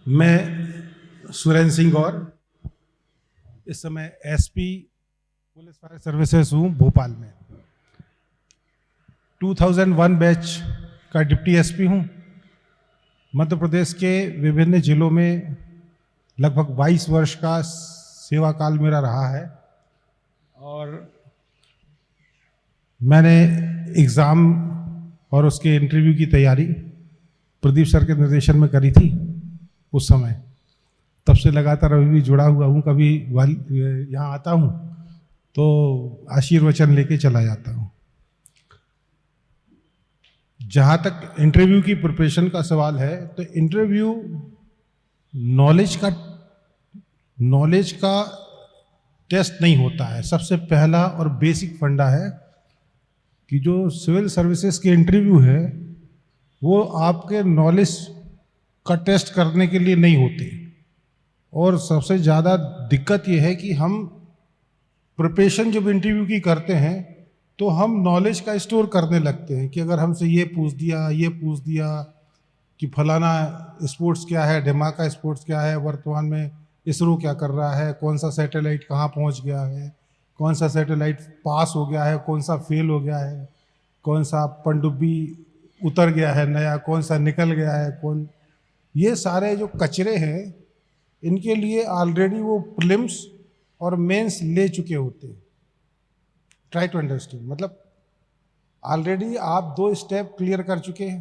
मैं सुरेंद्र सिंह गौर इस समय एसपी पुलिस फायर सर्विसेज हूँ भोपाल में। 2001 बैच का डिप्टी एसपी हूँ। मध्य प्रदेश के विभिन्न जिलों में लगभग 22 वर्ष का सेवा काल मेरा रहा है और मैंने एग्ज़ाम और उसके इंटरव्यू की तैयारी प्रदीप सर के निर्देशन में करी थी उस समय। तब से लगातार अभी भी जुड़ा हुआ हूँ। कभी यहाँ आता हूँ तो आशीर्वचन लेके चला जाता हूँ। जहाँ तक इंटरव्यू की प्रिपरेशन का सवाल है तो इंटरव्यू नॉलेज का टेस्ट नहीं होता है। सबसे पहला और बेसिक फंडा है कि जो सिविल सर्विसेज के इंटरव्यू है वो आपके नॉलेज का टेस्ट करने के लिए नहीं होते। और सबसे ज़्यादा दिक्कत ये है कि हम प्रिपरेशन जब इंटरव्यू की करते हैं तो हम नॉलेज का स्टोर करने लगते हैं कि अगर हमसे ये पूछ दिया कि फलाना स्पोर्ट्स क्या है, धमाका स्पोर्ट्स क्या है, वर्तमान में इसरो क्या कर रहा है, कौन सा सैटेलाइट कहाँ पहुँच गया है, कौन सा सैटेलाइट पास हो गया है, कौन सा फेल हो गया है, कौन सा पनडुब्बी उतर गया है नया, कौन सा निकल गया है, ये सारे जो कचरे हैं इनके लिए ऑलरेडी वो प्रीलिम्स और मेंस ले चुके होते हैं। ट्राई टू अंडरस्टैंड, मतलब ऑलरेडी आप 2 स्टेप क्लियर कर चुके हैं।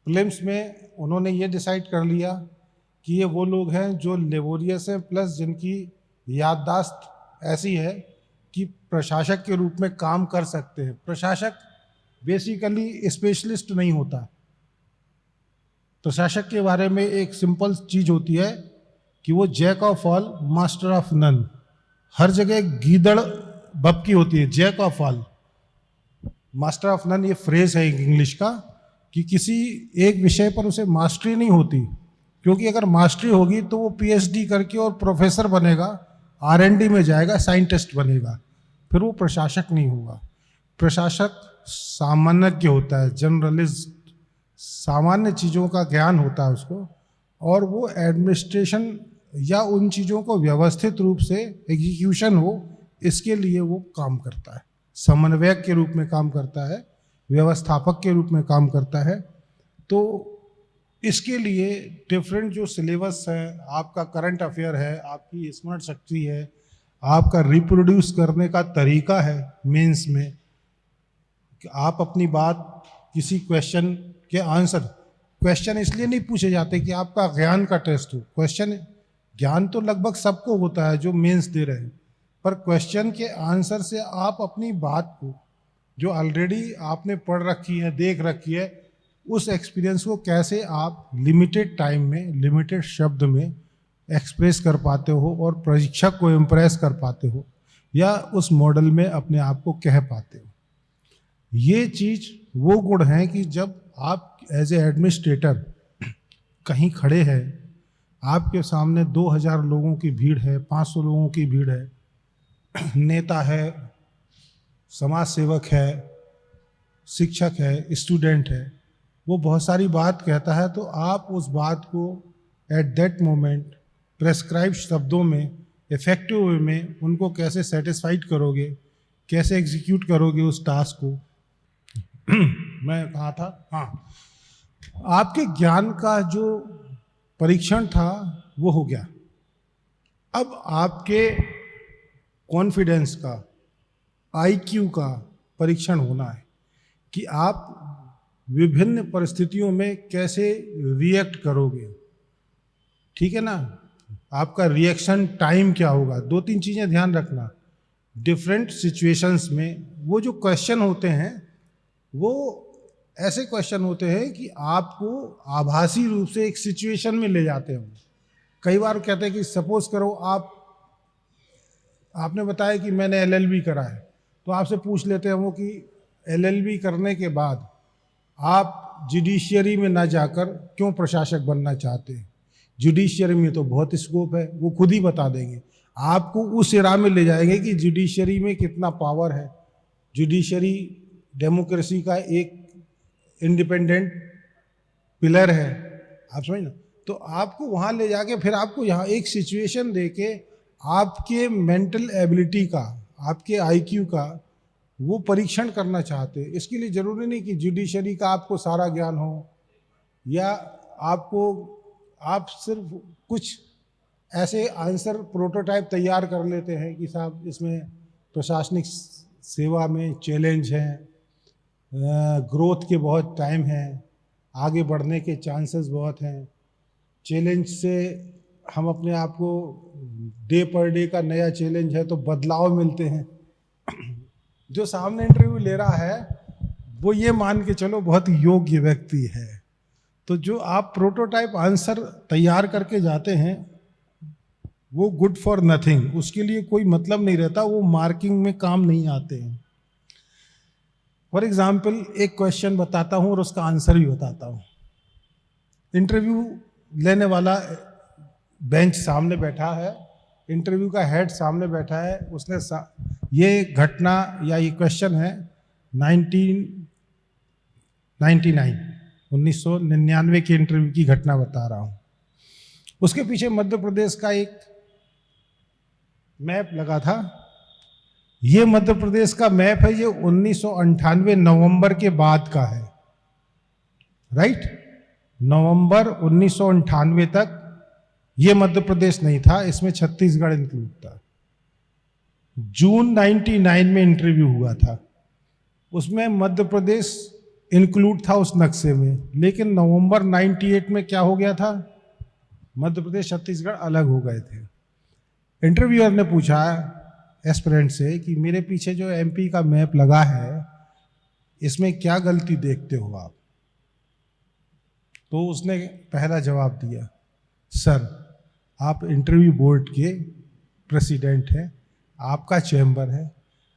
प्रीलिम्स में उन्होंने ये डिसाइड कर लिया कि ये वो लोग हैं जो लेबोरियस हैं प्लस जिनकी याददाश्त ऐसी है कि प्रशासक के रूप में काम कर सकते हैं। प्रशासक बेसिकली स्पेशलिस्ट नहीं होता। प्रशासक के बारे में एक सिंपल चीज होती है कि वो jack of all master of none. हर जगह गीदड़ बबकी होती है, jack of all master of none. ये फ्रेज है इंग्लिश का कि किसी एक विषय पर उसे मास्टरी नहीं होती, क्योंकि अगर मास्टरी होगी तो वो पीएचडी करके और प्रोफेसर बनेगा, आरएनडी में जाएगा, साइंटिस्ट बनेगा, फिर वो प्रशासक नहीं होगा। प्रशासक सामान्यज्ञ होता है, जनरलिस्ट, सामान्य चीज़ों का ज्ञान होता है उसको, और वो एडमिनिस्ट्रेशन या उन चीज़ों को व्यवस्थित रूप से एग्जीक्यूशन हो इसके लिए वो काम करता है। समन्वयक के रूप में काम करता है, व्यवस्थापक के रूप में काम करता है। तो इसके लिए डिफरेंट जो सिलेबस है, आपका करंट अफेयर है, आपकी स्मरण शक्ति है, आपका रिप्रोड्यूस करने का तरीका है मेंस में, कि आप अपनी बात किसी क्वेश्चन के आंसर, क्वेश्चन इसलिए नहीं पूछे जाते कि आपका ज्ञान का टेस्ट हो। क्वेश्चन ज्ञान तो लगभग सबको होता है जो मेंस दे रहे हैं, पर क्वेश्चन के आंसर से आप अपनी बात को जो ऑलरेडी आपने पढ़ रखी है, देख रखी है, उस एक्सपीरियंस को कैसे आप लिमिटेड टाइम में, लिमिटेड शब्द में एक्सप्रेस कर पाते हो और प्रशिक्षक को इम्प्रेस कर पाते हो या उस मॉडल में अपने आप को कह पाते हो। ये चीज़ वो गुण है कि जब आप एज ए एडमिनिस्ट्रेटर कहीं खड़े हैं, आपके सामने 2000 लोगों की भीड़ है, 500 लोगों की भीड़ है, नेता है, समाज सेवक है, शिक्षक है, स्टूडेंट है, वो बहुत सारी बात कहता है, तो आप उस बात को एट दैट मोमेंट प्रेस्क्राइब शब्दों में, इफेक्टिव वे में उनको कैसे सेटिस्फाइड करोगे, कैसे एग्जीक्यूट करोगे उस टास्क को। मैं कहा था, हाँ, आपके ज्ञान का जो परीक्षण था वो हो गया। अब आपके कॉन्फिडेंस का, आईक्यू का परीक्षण होना है कि आप विभिन्न परिस्थितियों में कैसे रिएक्ट करोगे। ठीक है ना, आपका रिएक्शन टाइम क्या होगा। 2-3 चीज़ें ध्यान रखना। डिफरेंट सिचुएशंस में वो जो क्वेश्चन होते हैं वो ऐसे क्वेश्चन होते हैं कि आपको आभासी रूप से एक सिचुएशन में ले जाते हैं। कई बार कहते हैं कि सपोज करो आपने बताया कि मैंने एलएलबी करा है, तो आपसे पूछ लेते हैं वो कि एलएलबी करने के बाद आप जुडिशियरी में ना जाकर क्यों प्रशासक बनना चाहते हैं। जुडिशियरी में तो बहुत स्कोप है, वो खुद ही बता देंगे। आपको उस एरा में ले जाएंगे कि जुडिशियरी में कितना पावर है। जुडिशियरी डेमोक्रेसी का एक इंडिपेंडेंट पिलर है, आप समझ ना। तो आपको वहाँ ले जाके फिर आपको यहाँ एक सिचुएशन दे के आपके मेंटल एबिलिटी का, आपके आईक्यू का वो परीक्षण करना चाहते हैं। इसके लिए ज़रूरी नहीं कि जुडिशरी का आपको सारा ज्ञान हो, या आप सिर्फ कुछ ऐसे आंसर प्रोटोटाइप तैयार कर लेते हैं कि साहब इसमें प्रशासनिक सेवा में चैलेंज है, ग्रोथ के बहुत टाइम है, आगे बढ़ने के चांसेस बहुत हैं, चैलेंज से हम अपने आप को डे पर डे का नया चैलेंज है तो बदलाव मिलते हैं। जो सामने इंटरव्यू ले रहा है वो ये मान के चलो बहुत योग्य व्यक्ति है, तो जो आप प्रोटोटाइप आंसर तैयार करके जाते हैं वो गुड फॉर नथिंग, उसके लिए कोई मतलब नहीं रहता, वो मार्किंग में काम नहीं आते हैं। फॉर एग्जाम्पल एक क्वेश्चन बताता हूँ और उसका आंसर भी बताता हूँ। इंटरव्यू लेने वाला बेंच सामने बैठा है, इंटरव्यू का हेड सामने बैठा है, उसने ये घटना या ये क्वेश्चन है 1999 के इंटरव्यू की घटना बता रहा हूँ। उसके पीछे मध्य प्रदेश का एक मैप लगा था। ये मध्य प्रदेश का मैप है, ये 1998 नवंबर के बाद का है, राइट। नवंबर 1998 तक ये मध्य प्रदेश नहीं था, इसमें छत्तीसगढ़ इंक्लूड था। जून 99 में इंटरव्यू हुआ था, उसमें मध्य प्रदेश इंक्लूड था उस नक्शे में, लेकिन नवंबर 98 में क्या हो गया था, मध्य प्रदेश छत्तीसगढ़ अलग हो गए थे। इंटरव्यूअर ने पूछा एस्पिरेंट से कि मेरे पीछे जो एमपी का मैप लगा है इसमें क्या गलती देखते हो आप। तो उसने पहला जवाब दिया, सर आप इंटरव्यू बोर्ड के प्रेसिडेंट हैं, आपका चैम्बर है,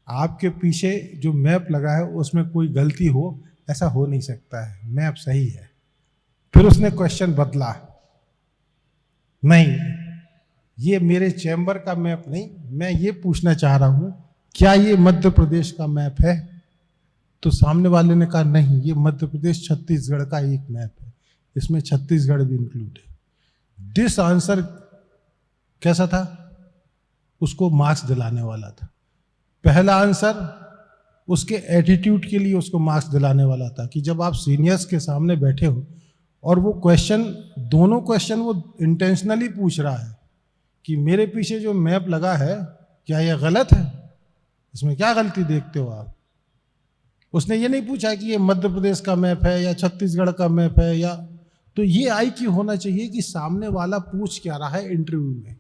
आपके पीछे जो मैप लगा है उसमें कोई गलती हो ऐसा हो नहीं सकता है, मैप सही है। फिर उसने क्वेश्चन बदला, नहीं ये मेरे चैम्बर का मैप नहीं, मैं ये पूछना चाह रहा हूँ क्या ये मध्य प्रदेश का मैप है। तो सामने वाले ने कहा नहीं, ये मध्य प्रदेश छत्तीसगढ़ का एक मैप है, इसमें छत्तीसगढ़ भी इंक्लूड है। दिस आंसर कैसा था, उसको मार्क्स दिलाने वाला था। पहला आंसर उसके एटीट्यूड के लिए उसको मार्क्स दिलाने वाला था कि जब आप सीनियर्स के सामने बैठे हो और वो क्वेश्चन, दोनों क्वेश्चन वो इंटेंशनली पूछ रहा है कि मेरे पीछे जो मैप लगा है क्या यह गलत है, इसमें क्या गलती देखते हो आप। उसने ये नहीं पूछा कि ये मध्य प्रदेश का मैप है या छत्तीसगढ़ का मैप है, या तो ये IQ होना चाहिए कि सामने वाला पूछ क्या रहा है इंटरव्यू में।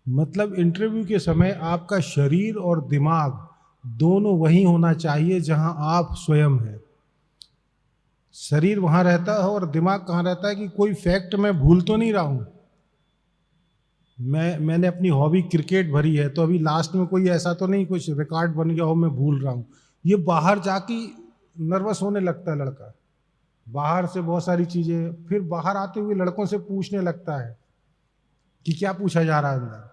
मतलब इंटरव्यू के समय आपका शरीर और दिमाग दोनों वहीं होना चाहिए जहां आप स्वयं हैं। शरीर वहां रहता है और दिमाग कहाँ रहता है कि कोई फैक्ट मैं भूल तो नहीं रहा हूं। मैंने अपनी हॉबी क्रिकेट भरी है, तो अभी लास्ट में कोई ऐसा तो नहीं कुछ रिकॉर्ड बन गया हो मैं भूल रहा हूँ। ये बाहर जाके नर्वस होने लगता है लड़का, बाहर से बहुत सारी चीज़ें, फिर बाहर आते हुए लड़कों से पूछने लगता है कि क्या पूछा जा रहा है अंदर।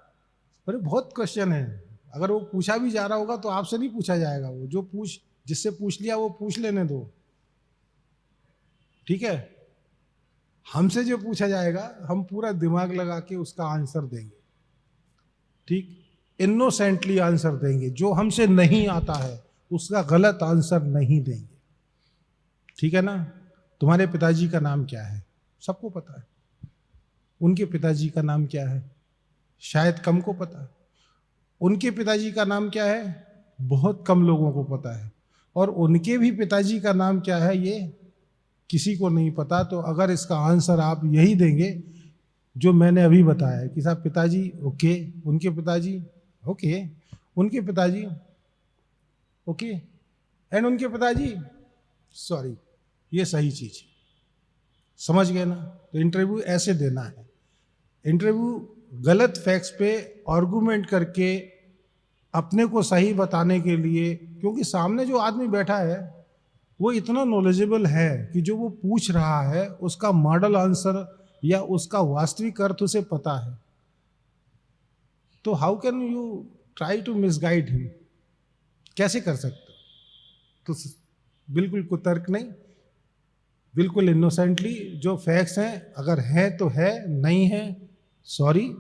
अरे बहुत क्वेश्चन है, अगर वो पूछा भी जा रहा होगा तो आपसे नहीं पूछा जाएगा, वो जो जिससे पूछ लिया वो पूछ लेने दो, ठीक है। हमसे जो पूछा जाएगा हम पूरा दिमाग लगा के उसका आंसर देंगे, ठीक, इनोसेंटली आंसर देंगे। जो हमसे नहीं आता है उसका गलत आंसर नहीं देंगे, ठीक है ना। तुम्हारे पिताजी का नाम क्या है, सबको पता है। उनके पिताजी का नाम क्या है, शायद कम को पता है। उनके पिताजी का नाम क्या है, बहुत कम लोगों को पता है। और उनके भी पिताजी का नाम क्या है ये किसी को नहीं पता। तो अगर इसका आंसर आप यही देंगे जो मैंने अभी बताया कि साहब पिताजी ओके, उनके पिताजी ओके, उनके पिताजी ओके, एंड उनके पिताजी सॉरी, ये सही चीज है, समझ गए ना। तो इंटरव्यू ऐसे देना है। इंटरव्यू गलत फैक्ट्स पे आर्गुमेंट करके अपने को सही बताने के लिए, क्योंकि सामने जो आदमी बैठा है वो इतना नॉलेजेबल है कि जो वो पूछ रहा है उसका मॉडल आंसर या उसका वास्तविक अर्थ उसे पता है। तो how can you try to misguide him, कैसे कर सकते हो। तो बिल्कुल कुतर्क नहीं, बिल्कुल इनोसेंटली, जो फैक्ट्स हैं अगर है तो है, नहीं है सॉरी।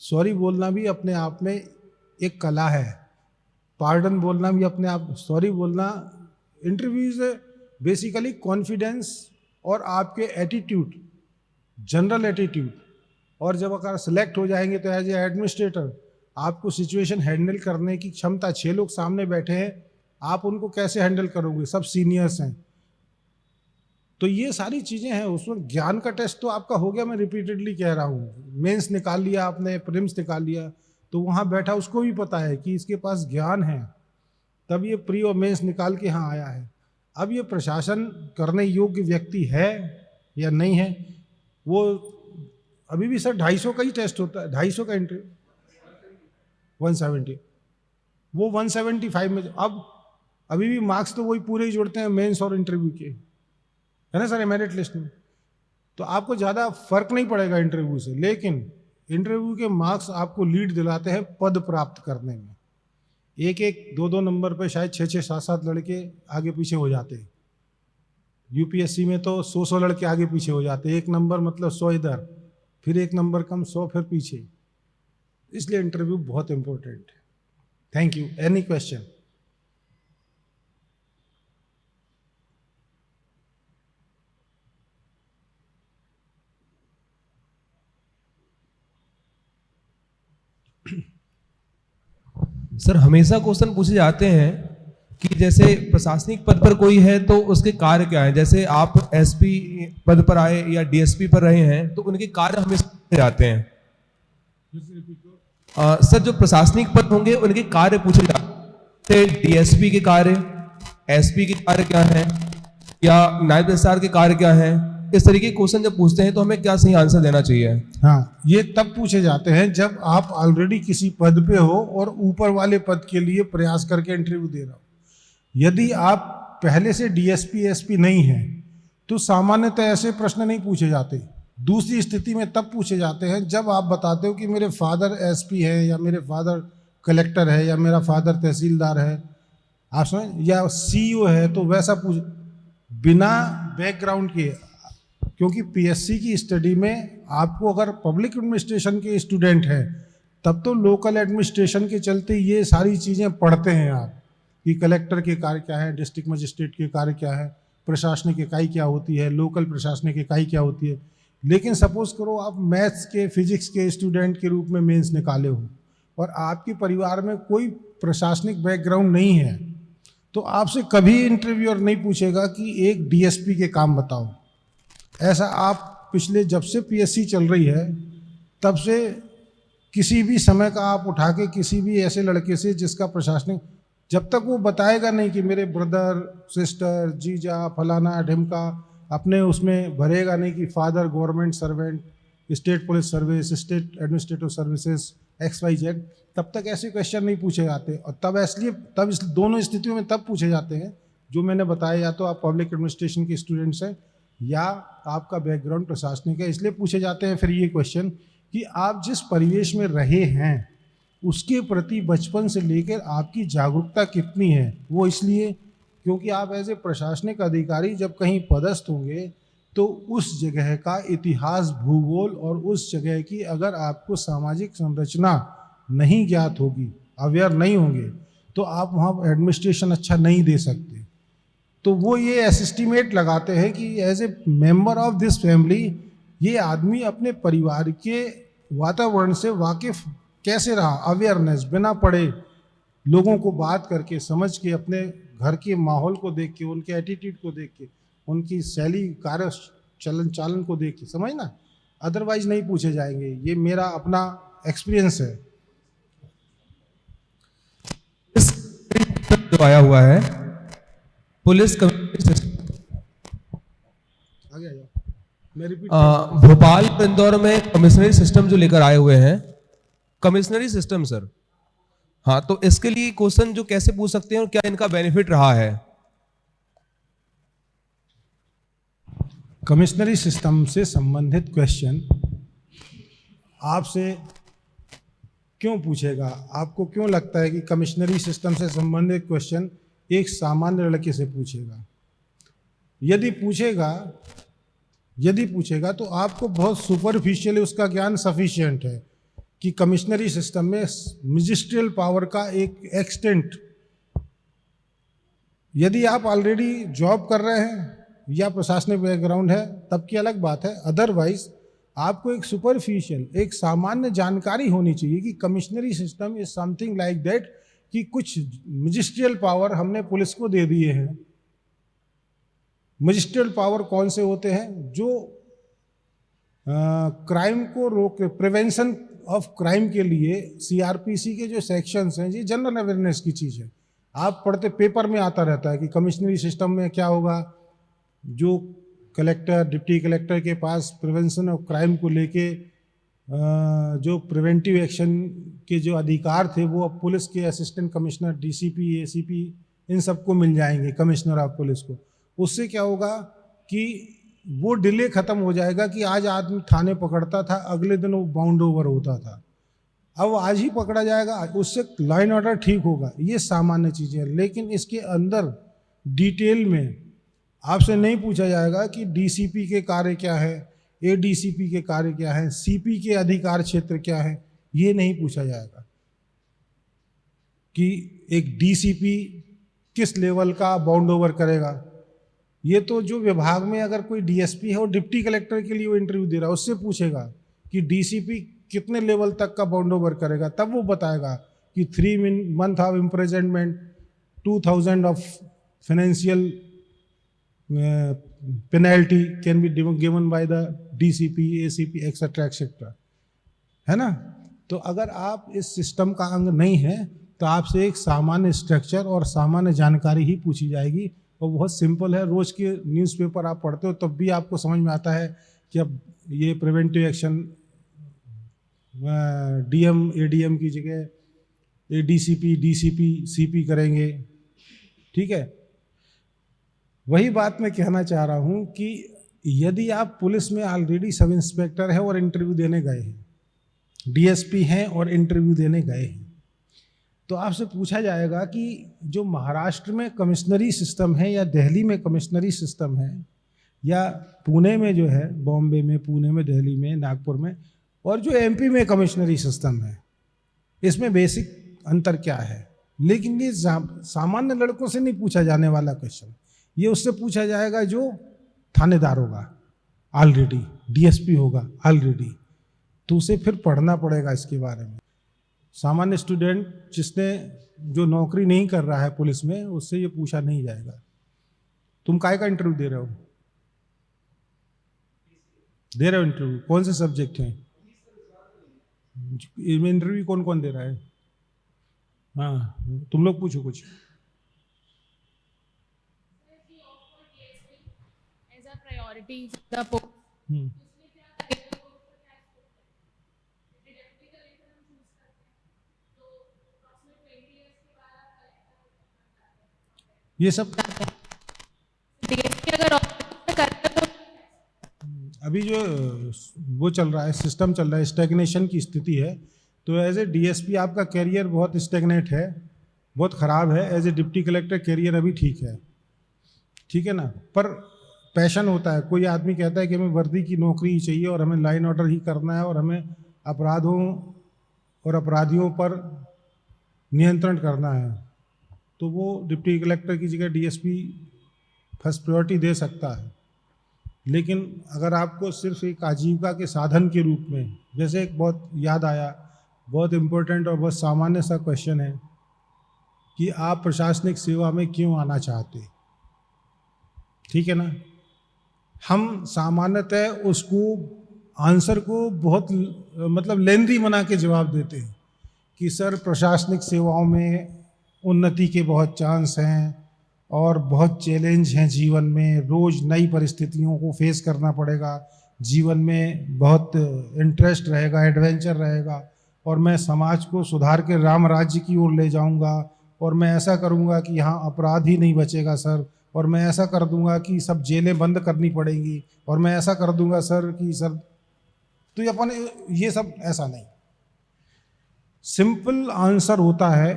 सॉरी बोलना भी अपने आप में एक कला है, पार्डन बोलना भी अपने आप, सॉरी बोलना। इंटरव्यूज बेसिकली कॉन्फिडेंस और आपके एटीट्यूड, जनरल एटीट्यूड, और जब अगर सेलेक्ट हो जाएंगे तो एज ए एडमिनिस्ट्रेटर आपको सिचुएशन हैंडल करने की क्षमता, 6 लोग सामने बैठे हैं, आप उनको कैसे हैंडल करोगे, सब सीनियर्स हैं। तो ये सारी चीज़ें हैं, उसमें ज्ञान का टेस्ट तो आपका हो गया, मैं रिपीटेडली कह रहा हूँ। मेंस निकाल लिया आपने, प्रीलिम्स निकाल लिया, तो वहाँ बैठा उसको भी पता है कि इसके पास ज्ञान है, तब ये प्री और मेंस निकाल के यहाँ आया है। अब ये प्रशासन करने योग्य व्यक्ति है या नहीं है, वो अभी भी सर 250 का ही टेस्ट होता है, 250 का इंटरव्यू 170, वो 175 में। अब अभी भी मार्क्स तो वही पूरे ही जोड़ते हैं मेंस और इंटरव्यू के, है ना सर, मेरिट लिस्ट में। तो आपको ज़्यादा फर्क नहीं पड़ेगा इंटरव्यू से, लेकिन इंटरव्यू के मार्क्स आपको लीड दिलाते हैं पद प्राप्त करने में। एक एक दो दो नंबर पे शायद 6 7 7 लड़के आगे पीछे हो जाते हैं। यूपीएससी में तो 100 लड़के आगे पीछे हो जाते हैं, एक नंबर मतलब 100 इधर, फिर एक नंबर कम, 100 फिर पीछे। इसलिए इंटरव्यू बहुत इंपॉर्टेंट है। Thank you. Any question? Sir हमेशा क्वेश्चन पूछे जाते हैं कि जैसे प्रशासनिक पद पर कोई है तो उसके कार्य क्या है। जैसे आप एसपी पद पर आए या डीएसपी पर रहे हैं तो उनके कार्य हमेशा पूछे जाते हैं। सर जो प्रशासनिक पद होंगे उनके कार्य पूछे जाते हैं, डीएसपी के कार्य, एसपी के कार्य क्या है, या नायब तहसीलदार के कार्य क्या है। इस तरीके के क्वेश्चन जब पूछते हैं तो हमें क्या सही आंसर देना चाहिए? हाँ, ये तब पूछे जाते हैं जब आप ऑलरेडी किसी पद पे हो और ऊपर वाले पद के लिए प्रयास करके इंटरव्यू दे रहे हो। यदि आप पहले से डीएसपी एसपी नहीं है तो सामान्यतः ऐसे प्रश्न नहीं पूछे जाते। दूसरी स्थिति में तब पूछे जाते हैं जब आप बताते हो कि मेरे फादर एसपी है, या मेरे फादर कलेक्टर है, या मेरा फादर तहसीलदार है, आप समझ, या सीईओ है, तो वैसा पूछ, बिना बैकग्राउंड के। क्योंकि पीएससी की स्टडी में आपको अगर पब्लिक एडमिनिस्ट्रेशन के स्टूडेंट हैं तब तो लोकल एडमिनिस्ट्रेशन के चलते ये सारी चीज़ें पढ़ते हैं आप, कि कलेक्टर के कार्य क्या है, डिस्ट्रिक्ट मजिस्ट्रेट के कार्य क्या है, प्रशासनिक इकाई क्या होती है, लोकल प्रशासनिक इकाई क्या होती है। लेकिन सपोज करो आप मैथ्स के, फिजिक्स के स्टूडेंट के रूप में मेंस निकाले हो और आपके परिवार में कोई प्रशासनिक बैकग्राउंड नहीं है, तो आपसे कभी इंटरव्यूअर नहीं पूछेगा कि एक डीएसपी के काम बताओ। ऐसा आप पिछले जब से पीएससी चल रही है तब से किसी भी समय का आप उठा के किसी भी ऐसे लड़के से जिसका प्रशासनिक, जब तक वो बताएगा नहीं कि मेरे ब्रदर, सिस्टर, जीजा, फलाना ढिमका, अपने उसमें भरेगा नहीं कि father government servant, state police service, state administrative services, XYZ, तब तक ऐसे क्वेश्चन नहीं पूछे जाते। और तब इस दोनों स्थितियों में तब पूछे जाते हैं जो मैंने बताया, या तो आप पब्लिक एडमिनिस्ट्रेशन के स्टूडेंट्स हैं या आपका बैकग्राउंड प्रशासनिक है। इसलिए पूछे जाते हैं फिर ये क्वेश्चन कि आप जिस परिवेश में रहे हैं उसके प्रति बचपन से लेकर आपकी जागरूकता कितनी है। वो इसलिए क्योंकि आप एज ए प्रशासनिक अधिकारी जब कहीं पदस्थ होंगे तो उस जगह का इतिहास, भूगोल और उस जगह की अगर आपको सामाजिक संरचना नहीं ज्ञात होगी, अवेयर नहीं होंगे, तो आप वहाँ एडमिनिस्ट्रेशन अच्छा नहीं दे सकते। तो वो ये एस्टिमेट लगाते हैं कि as a member of this family ये आदमी अपने परिवार के वातावरण से वाकिफ कैसे रहा, अवेयरनेस, बिना पढ़े लोगों को बात करके, समझ के, अपने घर के माहौल को देख के, उनके एटीट्यूड को देख के, उनकी शैली, कार्य चलन चालन को देख के समझना, अदरवाइज नहीं पूछे जाएंगे। ये मेरा अपना एक्सपीरियंस है। जो आया हुआ है पुलिस कमिश्नरी सिस्टम, भोपाल इंदौर में कमिश्नरी सिस्टम जो लेकर आए हुए हैं, कमिश्नरी सिस्टम सर। हाँ, तो इसके लिए क्वेश्चन जो कैसे पूछ सकते हैं और क्या इनका बेनिफिट रहा है? कमिश्नरी सिस्टम से संबंधित क्वेश्चन आपसे क्यों पूछेगा? आपको क्यों लगता है कि कमिश्नरी सिस्टम से संबंधित क्वेश्चन एक सामान्य लड़के से पूछेगा? यदि पूछेगा तो आपको बहुत सुपरफिशियली उसका ज्ञान सफिशिएंट है कि कमिश्नरी सिस्टम में मजिस्ट्रियल पावर का एक एक्सटेंट, यदि आप ऑलरेडी जॉब कर रहे हैं या प्रशासनिक बैकग्राउंड है तब की अलग बात है। अदरवाइज आपको एक सुपरफिशियल, एक सामान्य जानकारी होनी चाहिए कि commissionery system is something like that, कि कुछ मजिस्ट्रियल पावर हमने पुलिस को दे दिए हैं। मजिस्ट्रियल पावर कौन से होते हैं? जो क्राइम को रोक, प्रिवेंशन ऑफ क्राइम के लिए सीआरपीसी के जो सेक्शंस हैं, ये जनरल अवेयरनेस की चीज़ है। आप पढ़ते, पेपर में आता रहता है कि कमिश्नरी सिस्टम में क्या होगा। जो कलेक्टर, डिप्टी कलेक्टर के पास प्रिवेंशन ऑफ क्राइम को लेके जो प्रिवेंटिव एक्शन के जो अधिकार थे वो अब पुलिस के असिस्टेंट कमिश्नर, डीसीपी, एसीपी, इन सबको मिल जाएंगे, कमिश्नर ऑफ पुलिस को। उससे क्या होगा कि वो डिले खत्म हो जाएगा कि आज आदमी थाने पकड़ता था, अगले दिन वो बाउंड ओवर होता था, अब आज ही पकड़ा जाएगा, उससे लॉ एंड ऑर्डर ठीक होगा। ये सामान्य चीज़ें हैं, लेकिन इसके अंदर डिटेल में आपसे नहीं पूछा जाएगा कि डीसीपी के कार्य क्या है, एडीसीपी के कार्य क्या है, सीपी के अधिकार क्षेत्र क्या है। ये नहीं पूछा जाएगा कि एक डीसीपी किस लेवल का बाउंड ओवर करेगा। ये तो जो विभाग में अगर कोई डीएसपी है और डिप्टी कलेक्टर के लिए वो इंटरव्यू दे रहा है, उससे पूछेगा कि डीसीपी कितने लेवल तक का बाउंड ओवर करेगा, तब वो बताएगा कि 3 months of imprisonment, 2000 of financial penalty can be given by the DCP, ACP, etcetera etcetera, है ना। तो अगर आप इस सिस्टम का अंग नहीं है तो आपसे एक सामान्य स्ट्रक्चर और सामान्य जानकारी ही पूछी जाएगी, और बहुत सिंपल है। रोज के न्यूज़पेपर आप पढ़ते हो तब भी आपको समझ में आता है कि अब ये प्रिवेंटिव एक्शन डीएम, एडीएम की जगह एडीसीपी, डीसीपी, सीपी करेंगे, ठीक है। वही बात मैं कहना चाह रहा हूँ कि यदि आप पुलिस में ऑलरेडी सब इंस्पेक्टर है और इंटरव्यू देने गए हैं, डीएसपी हैं और इंटरव्यू देने गए हैं, तो आपसे पूछा जाएगा कि जो महाराष्ट्र में कमिश्नरी सिस्टम है या दिल्ली में कमिश्नरी सिस्टम है या पुणे में जो है, बॉम्बे में, पुणे में, दिल्ली में, नागपुर में, और जो एमपी में कमिश्नरी सिस्टम है, इसमें बेसिक अंतर क्या है। लेकिन ये सामान्य लड़कों से नहीं पूछा जाने वाला क्वेश्चन, ये उससे पूछा जाएगा जो थानेदार होगा ऑलरेडी, डीएसपी होगा ऑलरेडी, तो उसे फिर पढ़ना पड़ेगा इसके बारे में। सामान्य स्टूडेंट जिसने जो नौकरी नहीं कर रहा है पुलिस में, उससे ये पूछा नहीं जाएगा। तुम काय का इंटरव्यू दे रहे हो? दे रहे हो इंटरव्यू? कौन से सब्जेक्ट हैं इसमें? इंटरव्यू कौन कौन दे रहा है? हाँ, तुम लोग पूछो कुछ। ये सब अभी जो वो चल रहा है, सिस्टम चल रहा है, स्टैग्नेशन की स्थिति है। तो एज ए डीएसपी आपका कैरियर बहुत स्टैग्नेट है, बहुत ख़राब है। As a deputy collector career अभी ठीक है, ठीक है ना। पर पैशन होता है, कोई आदमी कहता है कि हमें वर्दी की नौकरी ही चाहिए और हमें लाइन ऑर्डर ही करना है और हमें अपराधों और अपराधियों पर नियंत्रण करना है, तो वो डिप्टी कलेक्टर की जगह डीएसपी फर्स्ट प्रायोरिटी दे सकता है। लेकिन अगर आपको सिर्फ एक आजीविका के साधन के रूप में, जैसे एक बहुत याद आया, बहुत इम्पोर्टेंट और बहुत सामान्य सा क्वेश्चन है कि आप प्रशासनिक सेवा में क्यों आना चाहते, ठीक है ना। हम सामान्यतः उसको आंसर को बहुत मतलब लेंदी बना के जवाब देते हैं कि सर प्रशासनिक सेवाओं में उन्नति के बहुत चांस हैं और बहुत चैलेंज हैं जीवन में, रोज़ नई परिस्थितियों को फेस करना पड़ेगा, जीवन में बहुत इंटरेस्ट रहेगा, एडवेंचर रहेगा, और मैं समाज को सुधार के राम राज्य की ओर ले जाऊंगा, और मैं ऐसा करूंगा कि यहाँ अपराध ही नहीं बचेगा सर, और मैं ऐसा कर दूंगा कि सब जेलें बंद करनी पड़ेंगी, और मैं ऐसा कर दूंगा सर कि सर, तो अपन ये सब ऐसा नहीं। सिंपल आंसर होता है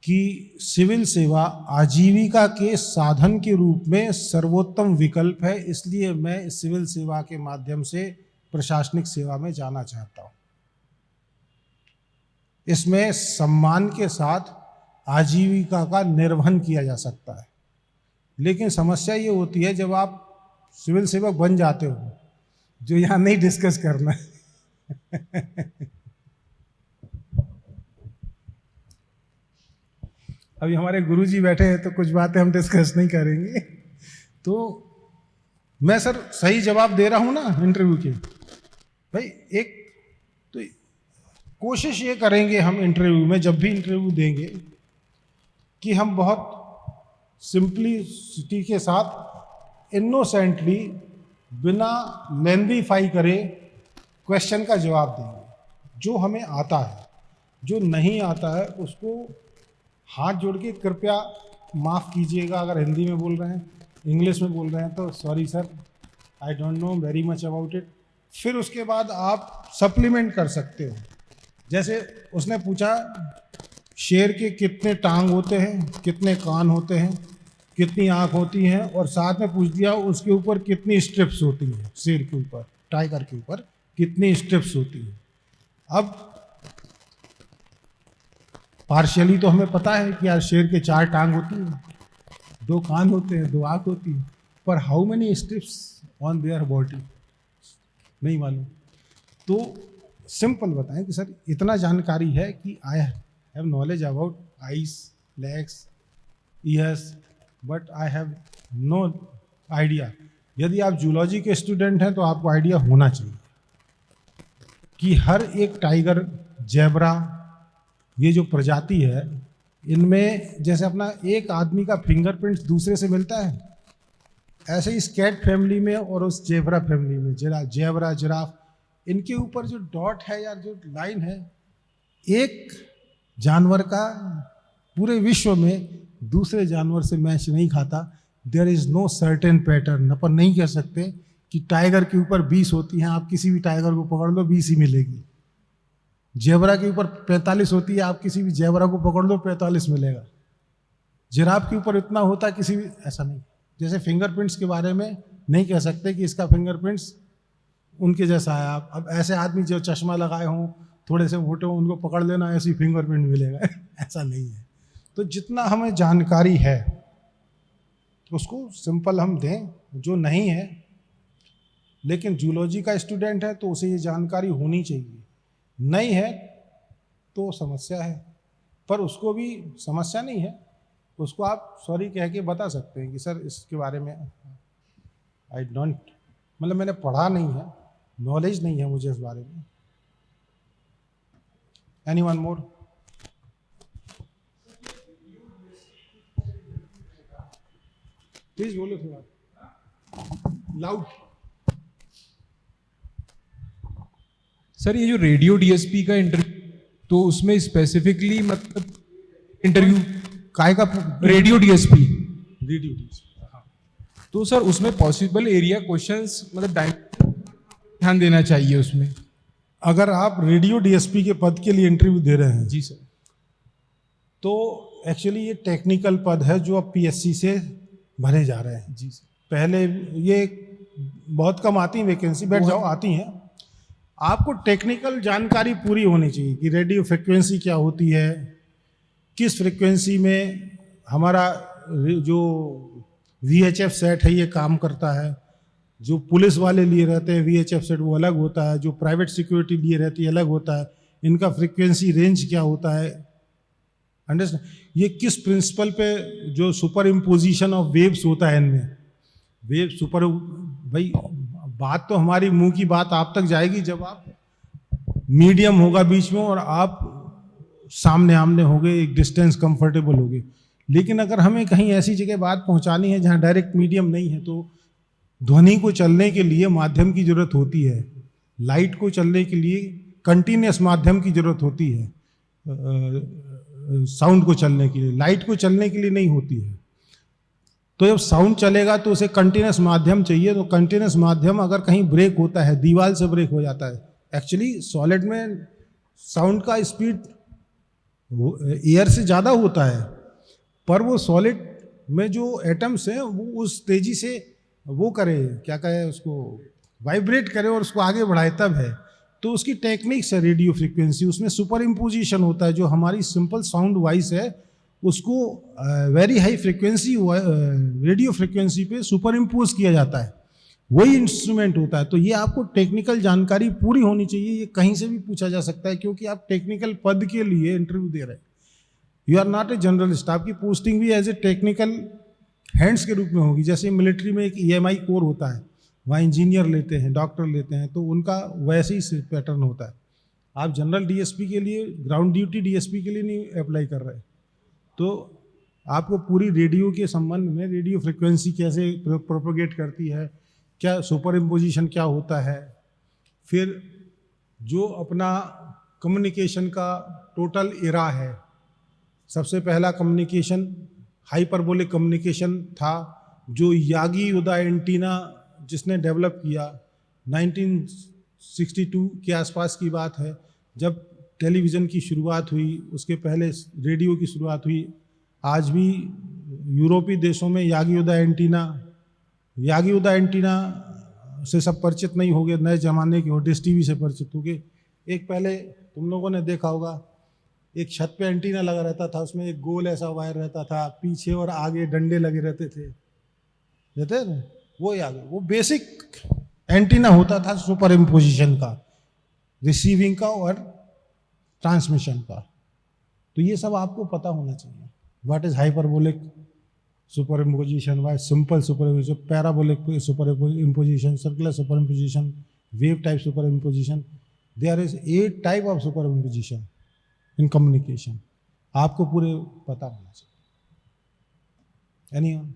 कि सिविल सेवा आजीविका के साधन के रूप में सर्वोत्तम विकल्प है, इसलिए मैं इस सिविल सेवा के माध्यम से प्रशासनिक सेवा में जाना चाहता हूं। इसमें सम्मान के साथ आजीविका का निर्वहन किया जा सकता है। लेकिन समस्या ये होती है जब आप सिविल सेवक बन जाते हो, जो यहाँ नहीं डिस्कस करना है अभी हमारे गुरुजी बैठे हैं तो कुछ बातें हम डिस्कस नहीं करेंगे। तो मैं सर सही जवाब दे रहा हूं ना इंटरव्यू के भाई। एक तो कोशिश ये करेंगे हम इंटरव्यू में, जब भी इंटरव्यू देंगे, कि हम बहुत सिंपलिसिटी के साथ इनोसेंटली बिना लेंदीफाई करे क्वेश्चन का जवाब देंगे। जो हमें आता है, जो नहीं आता है उसको हाथ जोड़ के कृपया माफ़ कीजिएगा। अगर हिंदी में बोल रहे हैं, इंग्लिश में बोल रहे हैं तो sorry sir, I don't know very much about it. फिर उसके बाद आप सप्लीमेंट कर सकते हो। जैसे उसने पूछा शेर के कितने टांग होते हैं, कितने कान होते हैं, कितनी आँख होती हैं, और साथ में पूछ दिया उसके ऊपर कितनी स्ट्रिप्स होती हैं, शेर के ऊपर, टाइगर के ऊपर कितनी स्ट्रिप्स होती हैं। अब पार्शियली तो हमें पता है कि यार शेर के 4 टांग होती हैं, 2 कान होते हैं, 2 आँख होती है, पर how many strips on their body नहीं मालूम। तो सिंपल बताएं कि सर इतना जानकारी है कि I have knowledge about eyes, legs, ears, but I have no idea. यदि आप जूलॉजी के स्टूडेंट हैं तो आपको आइडिया होना चाहिए कि हर एक टाइगर, जेब्रा, ये जो प्रजाति है, इनमें जैसे अपना एक आदमी का फिंगरप्रिंट दूसरे से मिलता है, ऐसे ही इस कैट फैमिली में और उस जेब्रा फैमिली में, जेब्रा, जिराफ, इनके ऊपर जो डॉट है या जो लाइन है, एक जानवर का पूरे विश्व में दूसरे जानवर से मैच नहीं खाता। There is no certain pattern. अपन नहीं कह सकते कि टाइगर के ऊपर 20 होती हैं, आप किसी भी टाइगर को पकड़ लो 20 ही मिलेगी। जेबरा के ऊपर 45 होती है, आप किसी भी जेबरा को पकड़ लो 45 मिलेगा। जिराफ के ऊपर इतना होता है, किसी भी ऐसा नहीं। जैसे फिंगरप्रिंट्स के बारे में नहीं कह सकते कि इसका फिंगरप्रिंट्स उनके जैसा है। आप अब ऐसे आदमी जो चश्मा लगाए हों, थोड़े से मोटे हों, उनको पकड़ लेना, ऐसी फिंगरप्रिंट मिलेगा ऐसा नहीं है। तो जितना हमें जानकारी है उसको सिंपल हम दें। जो नहीं है लेकिन जूलॉजी का स्टूडेंट है तो उसे ये जानकारी होनी चाहिए। नहीं है तो समस्या है, पर उसको भी समस्या नहीं है, उसको आप सॉरी कह के बता सकते हैं कि सर इसके बारे में आई डोंट, मतलब मैंने पढ़ा नहीं है, नॉलेज नहीं है मुझे इस बारे में। Anyone more? प्लीज बोलो थोड़ा लाउड। सर ये जो रेडियो डीएसपी का इंटरव्यू, तो उसमें स्पेसिफिकली मतलब इंटरव्यू काय का रेडियो डीएसपी, रेडियो, तो सर उसमें पॉसिबल एरिया क्वेश्चंस मतलब ध्यान देना चाहिए उसमें। अगर आप रेडियो डीएसपी के पद के लिए इंटरव्यू दे रहे हैं जी सर, तो एक्चुअली ये टेक्निकल पद है जो अब पीएससी से भरे जा रहे हैं। जी सर, पहले ये बहुत कम आती हैं वैकेंसी, बैठ जाओ, आती हैं। आपको टेक्निकल जानकारी पूरी होनी चाहिए कि रेडियो फ्रिक्वेंसी क्या होती है, किस फ्रिक्वेंसी में हमारा जो VHF सेट है ये काम करता है। जो पुलिस वाले लिए रहते हैं VHF सेट वो अलग होता है, जो प्राइवेट सिक्योरिटी लिए रहती है अलग होता है। इनका फ्रिक्वेंसी रेंज क्या होता है, अंडरस्टैंड? ये किस प्रिंसिपल पे जो सुपर इम्पोजिशन ऑफ वेव्स होता है, इनमें वेव सुपर, भाई बात तो हमारी मुंह की बात आप तक जाएगी जब आप मीडियम होगा बीच में और आप सामने आमने होगे, एक डिस्टेंस कंफर्टेबल होगे। लेकिन अगर हमें कहीं ऐसी जगह बात पहुंचानी है जहां डायरेक्ट मीडियम नहीं है, तो ध्वनि को चलने के लिए माध्यम की जरूरत होती है, लाइट को चलने के लिए कंटिन्यूस माध्यम की जरूरत होती है, साउंड को चलने के लिए, लाइट को चलने के लिए नहीं होती है। तो जब साउंड चलेगा तो उसे कंटिन्यूस माध्यम चाहिए। तो कंटिन्यूस माध्यम अगर कहीं ब्रेक होता है, दीवार से ब्रेक हो जाता है, एक्चुअली सॉलिड में साउंड का स्पीड वो एयर से ज़्यादा होता है, पर वो सॉलिड में जो एटम्स हैं वो उस तेजी से वो करे, क्या कहे उसको, वाइब्रेट करे और उसको आगे बढ़ाए तब है। तो उसकी टेक्निक्स है रेडियो फ्रिक्वेंसी, उसमें सुपर इम्पोजिशन होता है। जो हमारी सिंपल साउंड वॉइस है उसको very high frequency radio frequency पे सुपर इम्पोज किया जाता है, वही इंस्ट्रूमेंट होता है। तो ये आपको टेक्निकल जानकारी पूरी होनी चाहिए, ये कहीं से भी पूछा जा सकता है, क्योंकि आप टेक्निकल पद के लिए इंटरव्यू दे रहे हैं। You are not a journalist, आपकी पोस्टिंग भी एज ए टेक्निकल हैंड्स के रूप में होगी। जैसे मिलिट्री में एक EMI कोर होता है, वहाँ इंजीनियर लेते हैं, डॉक्टर लेते हैं, तो उनका वैसे ही पैटर्न होता है। आप जनरल DSP के लिए, ग्राउंड ड्यूटी DSP के लिए नहीं अप्लाई कर रहे, तो आपको पूरी रेडियो के संबंध में, रेडियो फ्रिक्वेंसी कैसे प्रोपोगेट करती है, क्या सुपर इम्पोजिशन क्या होता है, फिर जो अपना कम्युनिकेशन का टोटल एरा है, सबसे पहला कम्युनिकेशन हाइपरबोलिक कम्युनिकेशन था, जो यागी उदा एंटीना जिसने डेवलप किया, 1962 के आसपास की बात है, जब टेलीविज़न की शुरुआत हुई, उसके पहले रेडियो की शुरुआत हुई। आज भी यूरोपीय देशों में यागी उदा एंटीना से सब परिचित नहीं होंगे, नए ज़माने के हो, डिश टीवी से परिचित होंगे। एक पहले तुम लोगों ने देखा होगा, एक छत पे एंटीना लगा रहता था, उसमें एक गोल ऐसा वायर रहता था, पीछे और आगे डंडे लगे रहते थे, वो याद है। वो बेसिक एंटीना होता था सुपर इम्पोजिशन का, रिसीविंग का और ट्रांसमिशन का। तो ये सब आपको पता होना चाहिए। What is hyperbolic super imposition, what simple super imposition, parabolic super imposition, circular super imposition, wave type super imposition. There is 8 type of super imposition in communication. आपको पूरे पता होना चाहिए। एनीवन?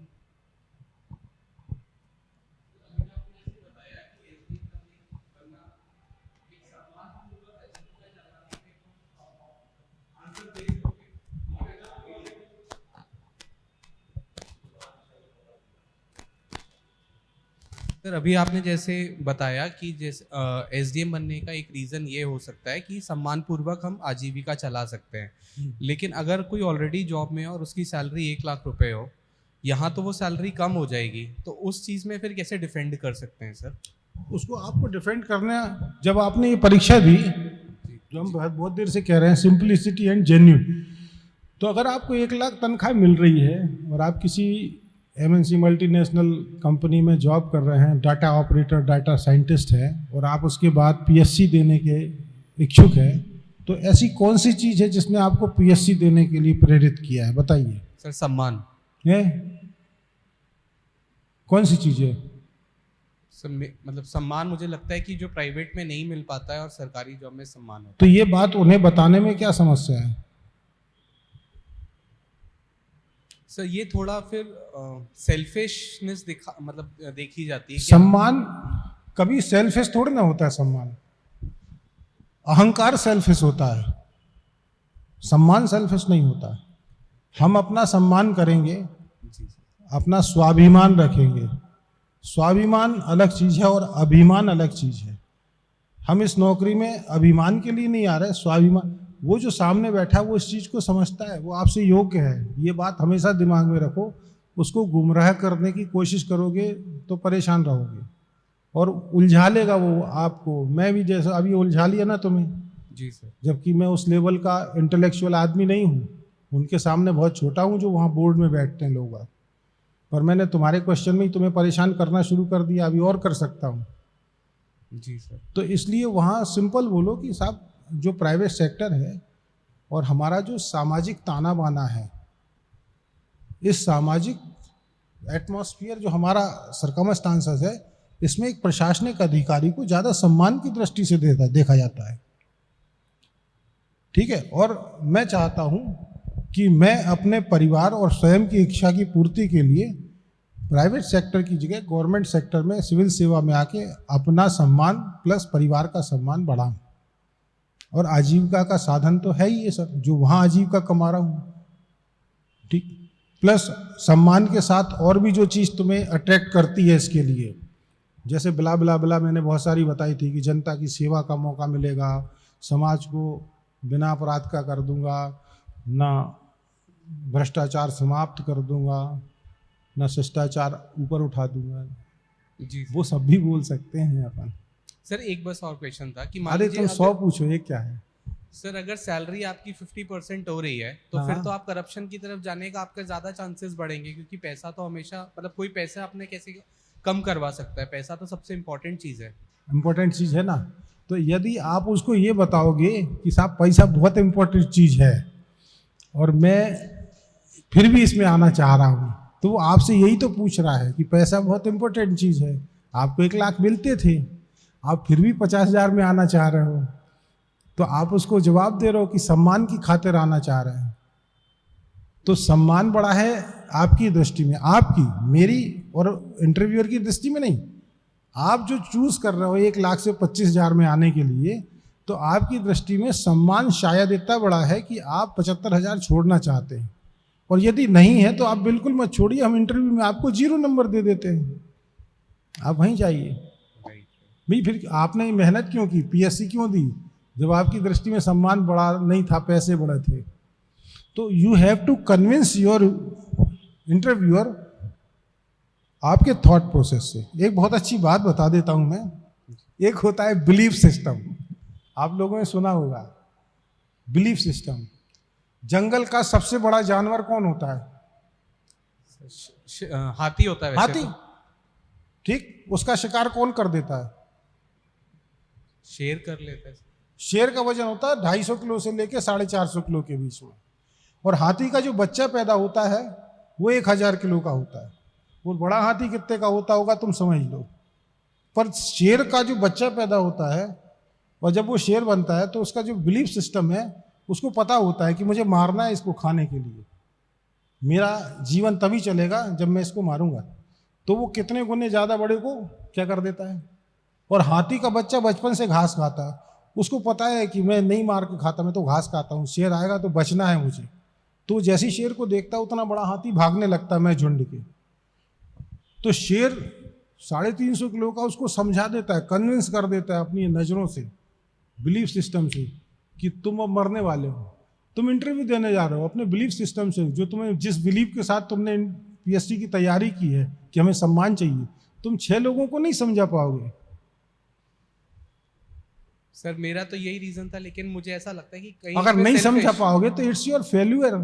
सर अभी आपने जैसे बताया कि जैसे SDM बनने का एक रीज़न ये हो सकता है कि सम्मानपूर्वक हम आजीविका चला सकते हैं, लेकिन अगर कोई ऑलरेडी जॉब में है और उसकी सैलरी 1 लाख रुपए हो, यहाँ तो वो सैलरी कम हो जाएगी, तो उस चीज़ में फिर कैसे डिफेंड कर सकते हैं सर? उसको आपको डिफेंड करना, जब आपने ये परीक्षा दी, जो हम बहुत देर से कह रहे हैं, सिंपलिसिटी एंड जेन्यून। तो अगर आपको 1 लाख तनख्वाह मिल रही है और आप किसी MNC मल्टीनेशनल कंपनी में जॉब कर रहे हैं, डाटा ऑपरेटर, डाटा साइंटिस्ट है, और आप उसके बाद PSC देने के इच्छुक हैं, तो ऐसी कौन सी चीज़ है जिसने आपको PSC देने के लिए प्रेरित किया है, बताइए। सर सम्मान। है कौन सी चीज़ है? सर मतलब सम्मान मुझे लगता है कि जो प्राइवेट में नहीं मिल पाता है और सरकारी जॉब में सम्मान होता तो ये बात उन्हें बताने में क्या समस्या है? सर ये थोड़ा फिर सेल्फिशनेस देखी जाती है कि सम्मान कभी सेल्फिश थोड़ी ना होता है। सम्मान, अहंकार सेल्फिश होता है, सम्मान सेल्फिश नहीं होता है। हम अपना सम्मान करेंगे, अपना स्वाभिमान रखेंगे। स्वाभिमान अलग चीज़ है और अभिमान अलग चीज़ है। हम इस नौकरी में अभिमान के लिए नहीं आ रहे, स्वाभिमान। वो जो सामने बैठा है वो इस चीज़ को समझता है, वो आपसे योग्य है, ये बात हमेशा दिमाग में रखो। उसको गुमराह करने की कोशिश करोगे तो परेशान रहोगे और उलझा लेगा वो आपको। मैं भी जैसे अभी उलझा लिया ना तुम्हें। जी सर। जबकि मैं उस लेवल का इंटेलेक्चुअल आदमी नहीं हूँ, उनके सामने बहुत छोटा हूँ जो वहाँ बोर्ड में बैठते हैं लोग। पर मैंने तुम्हारे क्वेश्चन में ही तुम्हें परेशान करना शुरू कर दिया, अभी और कर सकता हूँ। जी सर। तो इसलिए वहाँ सिंपल बोलो कि साहब, जो प्राइवेट सेक्टर है और हमारा जो सामाजिक ताना बाना है, इस सामाजिक एटमॉस्फेयर जो हमारा सर्कमस्टांसेस है, इसमें एक प्रशासनिक अधिकारी को ज़्यादा सम्मान की दृष्टि से देखा जाता है। ठीक है। और मैं चाहता हूँ कि मैं अपने परिवार और स्वयं की इच्छा की पूर्ति के लिए प्राइवेट सेक्टर की जगह गवर्नमेंट सेक्टर में, सिविल सेवा में आके अपना सम्मान प्लस परिवार का सम्मान बढ़ाऊं। और आजीविका का साधन तो है ही ये सर, जो वहाँ आजीविका कमा रहा हूँ। ठीक, प्लस सम्मान के साथ और भी जो चीज़ तुम्हें अट्रैक्ट करती है इसके लिए, जैसे बिला बिला बिला मैंने बहुत सारी बताई थी कि जनता की सेवा का मौका मिलेगा, समाज को बिना अपराध का कर दूंगा, ना भ्रष्टाचार समाप्त कर दूंगा, ना शिष्टाचार ऊपर उठा दूंगा, जी वो सब भी बोल सकते हैं अपन। सर, एक बस और क्वेश्चन था कि मान अरे लीजिए तुम 100 पूछो, ये क्या है? सर अगर सैलरी आपकी 50% हो रही है तो फिर हाँ। तो आप करप्शन की तरफ जाने का आपके ज़्यादा चांसेस बढ़ेंगे, क्योंकि पैसा तो हमेशा, मतलब कोई पैसा आपने कैसे कम करवा सकता है, पैसा तो सबसे इम्पोर्टेंट चीज़ है। इम्पोर्टेंट चीज़ है ना। तो यदि आप उसको ये बताओगे कि साहब पैसा बहुत इम्पोर्टेंट चीज़ है और मैं फिर भी इसमें आना चाह रहा हूँ, तो वो आपसे यही तो पूछ रहा है कि पैसा बहुत इम्पोर्टेंट चीज़ है, आपको 1 लाख मिलते थे, आप फिर भी 50,000 में आना चाह रहे हो, तो आप उसको जवाब दे रहे हो कि सम्मान की खातिर आना चाह रहे हैं। तो सम्मान बड़ा है आपकी दृष्टि में, आपकी, मेरी और इंटरव्यूअर की दृष्टि में नहीं। आप जो चूज कर रहे हो 1 लाख से 25,000 में आने के लिए, तो आपकी दृष्टि में सम्मान शायद इतना बड़ा है कि आप 75,000 छोड़ना चाहते हैं। और यदि नहीं है तो आप बिल्कुल मत छोड़िए, हम इंटरव्यू में आपको 0 नंबर दे देते हैं, आप वहीं जाइए। भाई फिर आपने मेहनत क्यों की, पीएससी क्यों दी, जब आपकी दृष्टि में सम्मान बड़ा नहीं था, पैसे बड़े थे? तो you have to convince your interviewer आपके थॉट प्रोसेस से। एक बहुत अच्छी बात बता देता हूं मैं, एक होता है बिलीफ सिस्टम, आप लोगों ने सुना होगा बिलीफ सिस्टम। जंगल का सबसे बड़ा जानवर कौन होता है? हाथी होता है वैसे हाथी। तो। ठीक, उसका शिकार कौन कर देता है? शेर कर लेता है। शेर का वजन होता है 250 किलो से लेके 450 किलो के बीच में, और हाथी का जो बच्चा पैदा होता है वो 1000 किलो का होता है। वो बड़ा हाथी कितने का होता होगा तुम समझ लो। पर शेर का जो बच्चा पैदा होता है और जब वो शेर बनता है तो उसका जो बिलीफ सिस्टम है, उसको पता होता है कि मुझे मारना है इसको खाने के लिए, मेरा जीवन तभी चलेगा जब मैं इसको मारूंगा। तो वो कितने गुने ज़्यादा बड़े को क्या कर देता है। और हाथी का बच्चा बचपन से घास खाता है, उसको पता है कि मैं नहीं मार के खाता, मैं तो घास खाता हूँ, शेर आएगा तो बचना है मुझे। तो जैसी शेर को देखता है उतना बड़ा हाथी भागने लगता है मैं झुंड के। तो शेर 350 किलो का उसको समझा देता है, कन्विंस कर देता है अपनी नज़रों से, बिलीफ सिस्टम से, कि तुम अब मरने वाले हो। तुम इंटरव्यू देने जा रहे हो अपने बिलीफ सिस्टम से, जो तुम्हें, जिस बिलीफ के साथ तुमने पीएससी की तैयारी की है कि हमें सम्मान चाहिए, तुम 6 लोगों को नहीं समझा पाओगे। सर मेरा तो यही रीजन था, लेकिन मुझे ऐसा लगता है कि कहीं अगर नहीं समझा पाओगे तो it's your failure.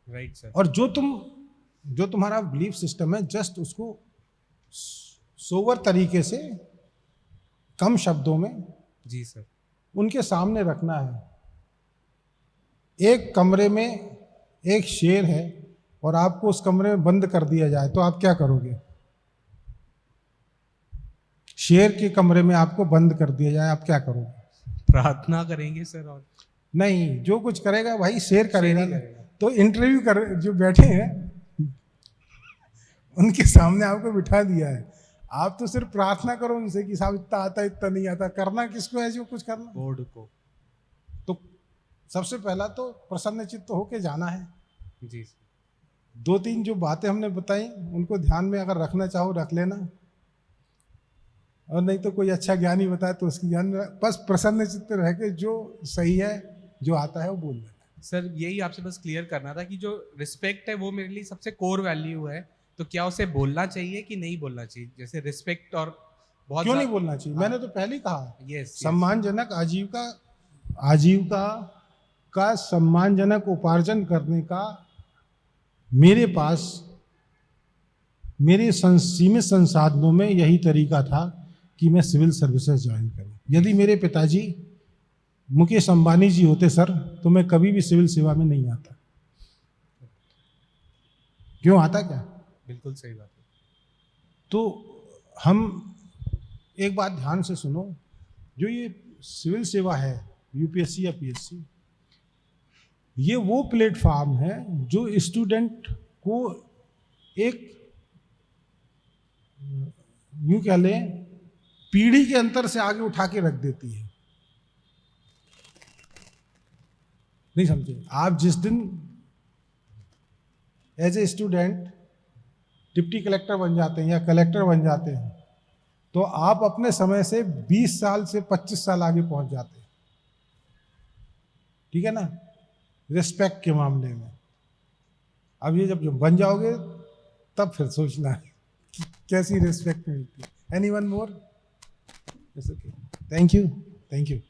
Right sir. और जो तुम्हारा बिलीफ सिस्टम है, जस्ट उसको सोवर तरीके से, कम शब्दों में जी सर। उनके सामने रखना है। एक कमरे में एक शेर है और आपको उस कमरे में बंद कर दिया जाए तो आप क्या करोगे? शेर के कमरे में आपको बंद कर दिया जाए, आप क्या करोगे? प्रार्थना करेंगे सर। और नहीं, जो कुछ करेगा भाई शेर करेगा। शेर ही करेगा। तो इंटरव्यू कर जो बैठे हैं उनके सामने आपको बिठा दिया है, आप तो सिर्फ प्रार्थना करो उनसे कि साहब इतना आता इतना नहीं आता। करना किसको है जो कुछ करना? बोर्ड को। तो सबसे पहला तो प्रसन्न चित्त होके जाना है। जी सर। 2-3 जो बातें हमने बताई उनको ध्यान में अगर रखना चाहो रख लेना, और नहीं तो कोई अच्छा ज्ञानी बताए तो उसकी ज्ञान में बस प्रसन्न चित्त रह के जो सही है जो आता है वो बोल देना। सर यही आपसे बस क्लियर करना था कि जो रिस्पेक्ट है वो मेरे लिए सबसे कोर वैल्यू है, तो क्या उसे बोलना चाहिए कि नहीं बोलना चाहिए? जैसे रिस्पेक्ट और बहुत क्यों नहीं बोलना चाहिए? मैंने तो पहले ही कहा, यस सम्मानजनक आजीविका का सम्मानजनक उपार्जन करने का मेरे पास, मेरे सीमित संसाधनों में यही तरीका था कि मैं सिविल सर्विसेज ज्वाइन करूं। यदि मेरे पिताजी मुकेश अंबानी जी होते सर, तो मैं कभी भी सिविल सेवा में नहीं आता। क्यों आता? क्या बिल्कुल सही बात है। तो हम एक बात ध्यान से सुनो, जो ये सिविल सेवा है, यूपीएससी या पीएससी, ये वो प्लेटफॉर्म है जो स्टूडेंट को एक, यूं कह लें, पीढ़ी के अंतर से आगे उठा के रख देती है। नहीं समझे? आप जिस दिन as a student deputy collector बन जाते हैं या कलेक्टर बन जाते हैं, तो आप अपने समय से 20 साल से 25 साल आगे पहुंच जाते हैं। ठीक है ना? रिस्पेक्ट के मामले में। अब ये जब बन जाओगे तब फिर सोचना है कि कैसी रिस्पेक्ट मिलती है। Anyone more? Thank you.